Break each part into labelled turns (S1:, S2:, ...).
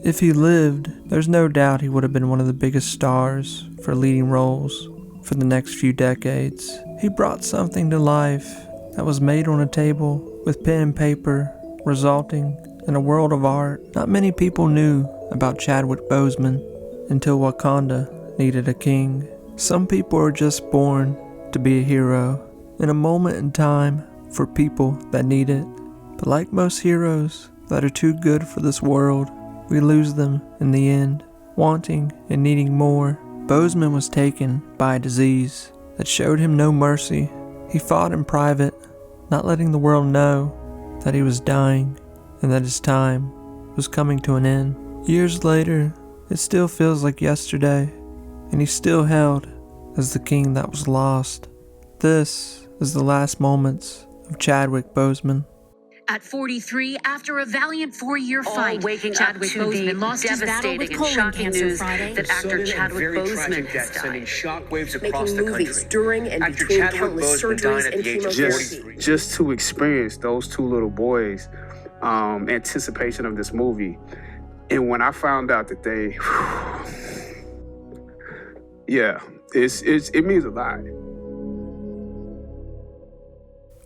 S1: If he lived, there's no doubt he would have been one of the biggest stars for leading roles for the next few decades. He brought something to life that was made on a table with pen and paper, resulting in a world of art. Not many people knew about Chadwick Boseman until Wakanda needed a king. Some people are just born to be a hero in a moment in time for people that need it. But like most heroes that are too good for this world, we lose them in the end, wanting and needing more. Boseman was taken by a disease that showed him no mercy. He fought in private, not letting the world know that he was dying and that his time was coming to an end. Years later, it still feels like yesterday, and he's still held as the king that was lost. This is the last moments of Chadwick Boseman.
S2: At 43, after a valiant 4-year fight,
S3: waking
S2: Chadwick
S3: up to
S2: Boseman
S3: the
S2: lost his battle with
S3: devastating and
S2: colon
S3: shocking
S2: cancer
S3: news
S2: Friday.
S3: that actor Chadwick Boseman has
S4: sending
S3: died.
S4: shockwaves across
S5: Making
S4: the
S5: movies
S4: country.
S5: during and
S4: Actor
S5: between
S4: Chadwick
S5: countless
S4: Boseman
S5: surgeries
S4: died at
S5: and
S4: the age of
S5: chemotherapy.
S4: 43.
S6: Just to experience those two little boys' anticipation of this movie. And when I found out that they, it means a lot.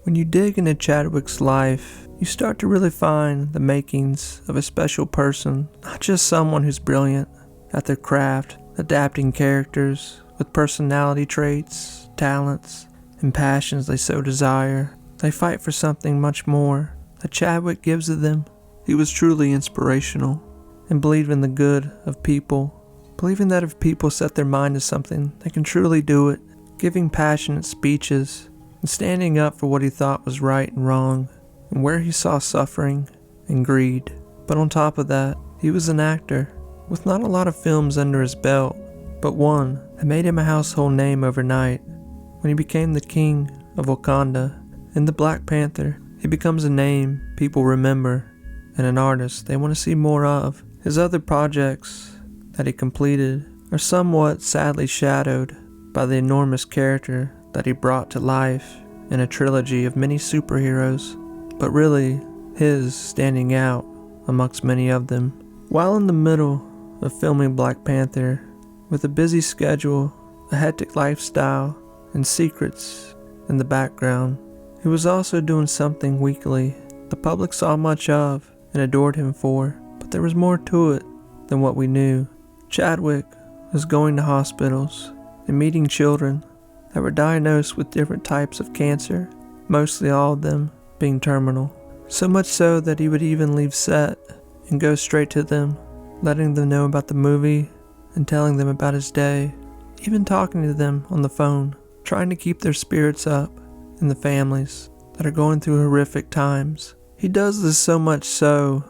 S1: When you dig into Chadwick's life, you start to really find the makings of a special person, not just someone who's brilliant at their craft, adapting characters with personality traits, talents, and passions they so desire. They fight for something much more that Chadwick gives to them. He was truly inspirational and believed in the good of people, believing that if people set their mind to something, they can truly do it, giving passionate speeches and standing up for what he thought was right and wrong, and where he saw suffering and greed. But on top of that, he was an actor with not a lot of films under his belt, but one that made him a household name overnight. When he became the king of Wakanda in the Black Panther, he becomes a name people remember and an artist they want to see more of. His other projects that he completed are somewhat sadly shadowed by the enormous character that he brought to life in a trilogy of many superheroes, but really his standing out amongst many of them. While in the middle of filming Black Panther, with a busy schedule, a hectic lifestyle, and secrets in the background, he was also doing something weekly the public saw much of and adored him for, but there was more to it than what we knew. Chadwick was going to hospitals and meeting children that were diagnosed with different types of cancer, mostly all of them being terminal. So much so that he would even leave set and go straight to them, letting them know about the movie and telling them about his day, even talking to them on the phone, trying to keep their spirits up and the families that are going through horrific times. He does this so much so,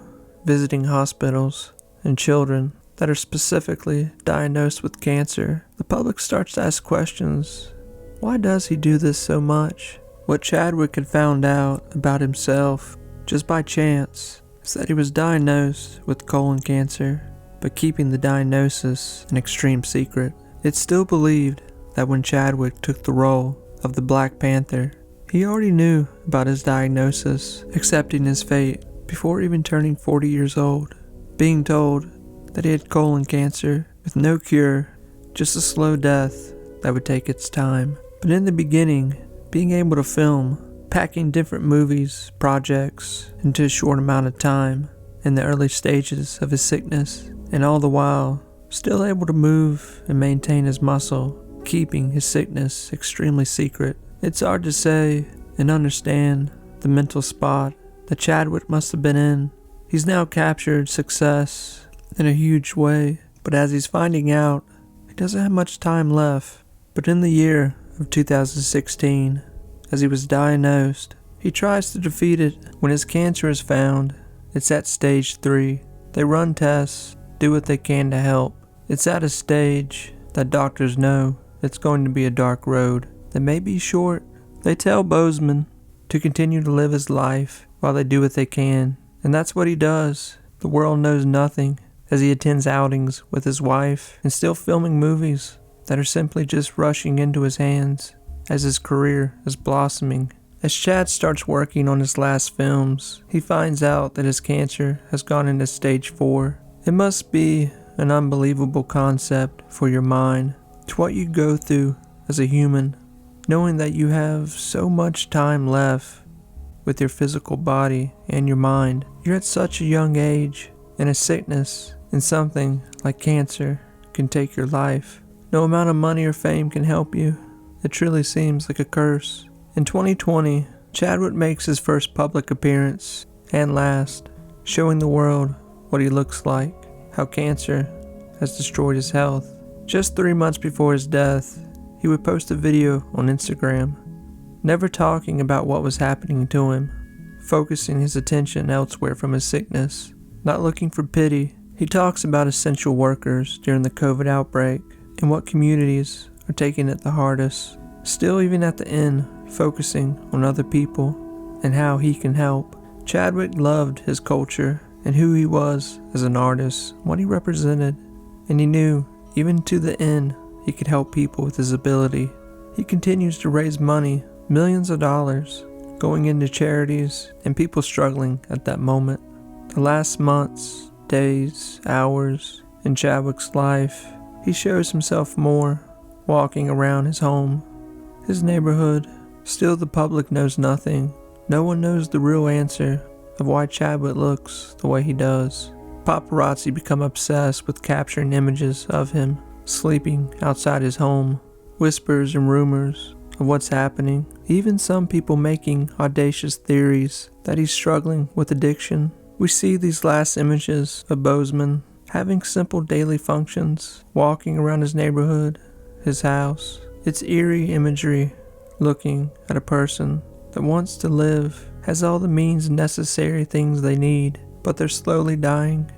S1: visiting hospitals and children that are specifically diagnosed with cancer. The public starts to ask questions. Why does he do this so much? What Chadwick had found out about himself, just by chance, is that he was diagnosed with colon cancer, but keeping the diagnosis an extreme secret. It's still believed that when Chadwick took the role of the Black Panther, he already knew about his diagnosis, accepting his fate before even turning 40 years old, being told that he had colon cancer with no cure, just a slow death that would take its time. But in the beginning, being able to film, packing different movies, projects into a short amount of time in the early stages of his sickness, and all the while still able to move and maintain his muscle, keeping his sickness extremely secret. It's hard to say and understand the mental spot that Chadwick must have been in. He's now captured success in a huge way, but as he's finding out, he doesn't have much time left. But in the year of 2016, as he was diagnosed, he tries to defeat it. When his cancer is found, it's at stage 3. They run tests, do what they can to help. It's at a stage that doctors know it's going to be a dark road that may be short. They tell Boseman to continue to live his life while they do what they can, and that's what he does. The world knows nothing as he attends outings with his wife and still filming movies that are simply just rushing into his hands as his career is blossoming. As Chad starts working on his last films, he finds out that his cancer has gone into stage 4, It must be an unbelievable concept for your mind to what you go through as a human, knowing that you have so much time left with your physical body and your mind. You're at such a young age, and a sickness and something like cancer can take your life. No amount of money or fame can help you. It truly seems like a curse. In 2020, Chadwick makes his first public appearance and last, showing the world what he looks like, how cancer has destroyed his health. Just 3 months before his death, he would post a video on Instagram, never talking about what was happening to him, focusing his attention elsewhere from his sickness, not looking for pity. He talks about essential workers during the COVID outbreak and what communities are taking it the hardest. Still, even at the end, focusing on other people and how he can help. Chadwick loved his culture and who he was as an artist, what he represented, and he knew, even to the end, he could help people with his ability. He continues to raise money, millions of dollars, going into charities and people struggling at that moment. The last months, days, hours in Chadwick's life, he shows himself more, walking around his home, his neighborhood. Still, the public knows nothing. No one knows the real answer of why Chadwick looks the way he does. Paparazzi become obsessed with capturing images of him sleeping outside his home, whispers and rumors of what's happening, even some people making audacious theories that he's struggling with addiction. We see these last images of Boseman having simple daily functions, walking around his neighborhood, his house. It's eerie imagery, looking at a person that wants to live, has all the means and necessary things they need, but they're slowly dying.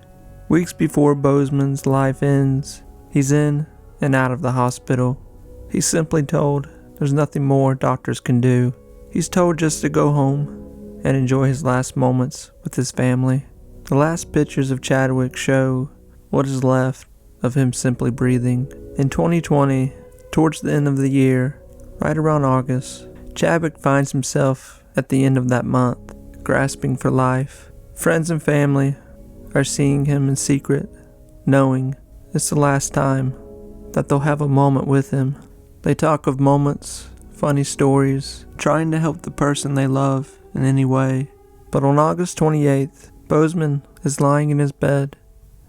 S1: Weeks before Boseman's life ends, he's in and out of the hospital. He's simply told there's nothing more doctors can do. He's told just to go home and enjoy his last moments with his family. The last pictures of Chadwick show what is left of him simply breathing. In 2020, towards the end of the year, right around August, Chadwick finds himself at the end of that month, grasping for life. Friends and family are seeing him in secret, knowing it's the last time that they'll have a moment with him. They talk of moments, funny stories, trying to help the person they love in any way. But on August 28th, Boseman is lying in his bed.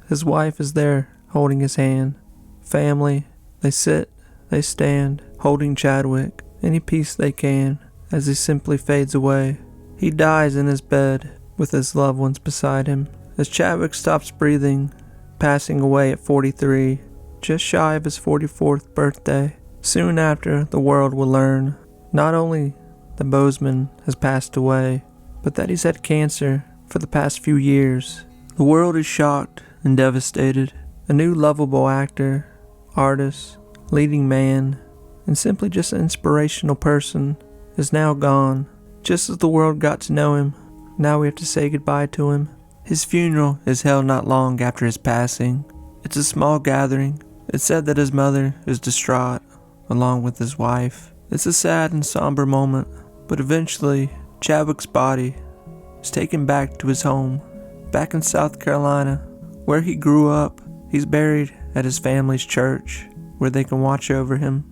S1: His wife is there, holding his hand. Family, they sit, they stand, holding Chadwick, any peace they can, as he simply fades away. He dies in his bed, with his loved ones beside him. As Chadwick stops breathing, passing away at 43, just shy of his 44th birthday. Soon after, the world will learn not only that Boseman has passed away, but that he's had cancer for the past few years. The world is shocked and devastated. A new lovable actor, artist, leading man, and simply just an inspirational person is now gone. Just as the world got to know him, now we have to say goodbye to him. His funeral is held not long after his passing. It's a small gathering. It's said that his mother is distraught, along with his wife. It's a sad and somber moment, but eventually, Chadwick's body is taken back to his home, back in South Carolina, where he grew up. He's buried at his family's church, where they can watch over him.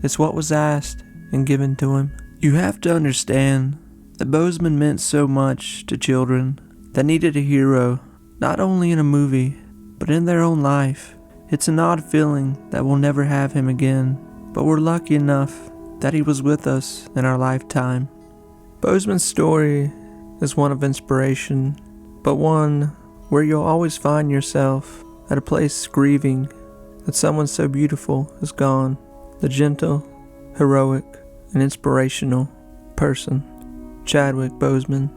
S1: It's what was asked and given to him. You have to understand that Boseman meant so much to children that needed a hero, not only in a movie, but in their own life. It's an odd feeling that we'll never have him again, but we're lucky enough that he was with us in our lifetime. Boseman's story is one of inspiration, but one where you'll always find yourself at a place grieving that someone so beautiful is gone. The gentle, heroic, and inspirational person, Chadwick Boseman.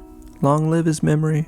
S1: Long live his memory.